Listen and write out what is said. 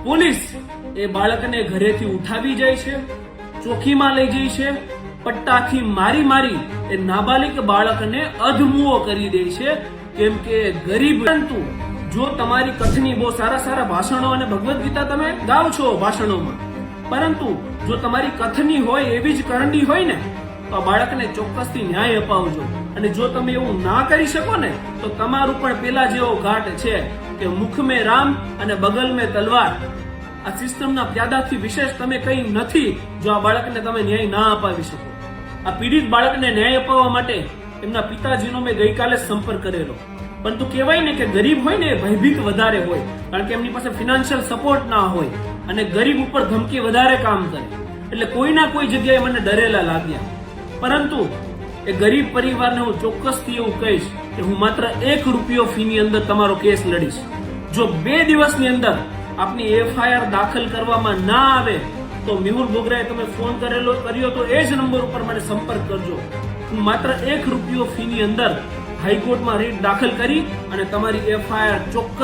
Police એ બાળકને ઘરેથી ઉઠાવી જાય છે, ચોકીમાં લઈ જાય છે, પટ્ટાથી મારી એ નાબાલિગ બાળકને અધમુઓ કરી દે છે, કેમ કે ગરીબ. પરંતુ જો તમારી કથની બહુ સારા ભાષણો અને ભગવદ્ ગીતા તમે ગાવ છો ભાષણોમાં, પરંતુ જો તમારી કથની હોય એવી જ કરણી હોય ને તો બાળકને ચોક્કસથી ન્યાય અપાવજો. અને જો તમે એવું ના કરી શકો ને તો તમારું પણ પેલા જેવો ઘાટ છે કે મુખ મેં રામ અને બગલ મેં તલવાર. આ સિસ્ટમના પ્યાદાથી વિશેષ તમે કંઈ નથી જો આ બાળકને તમે ન્યાય ના અપાવી શકો. આ પીડિત બાળકને ન્યાય અપાવવા માટે એમના પિતાજીનો મેં ગઈકાલે સંપર્ક કરેલો, પરંતુ કહેવાય ને કે ગરીબ હોય ને એ ભયભીત વધારે હોય, કારણ કે એમની પાસે ફિનાન્શિયલ સપોર્ટ ના હોય અને ગરીબ ઉપર ધમકી વધારે કામ કરે, એટલે કોઈના કોઈ જગ્યાએ મને ડરેલા લાગ્યા. પરંતુ એ ગરીબ પરિવારને હું ચોક્કસથી એવું કહીશ કે હું માત્ર 1 રૂપિયો ફીની અંદર તમારો કેસ લડીશ. જો 2 દિવસની અંદર આપની FIR દાખલ કરવામાં ના આવે તો મેહુલ બોગરાએ તમે ફોન કર્યો તો એ જ નંબર ઉપર મને સંપર્ક કરજો. હું માત્ર 1 રૂપિયો ફીની અંદર હાઈકોર્ટમાં રીટ દાખલ કરી અને તમારી FIR ચોક્કસ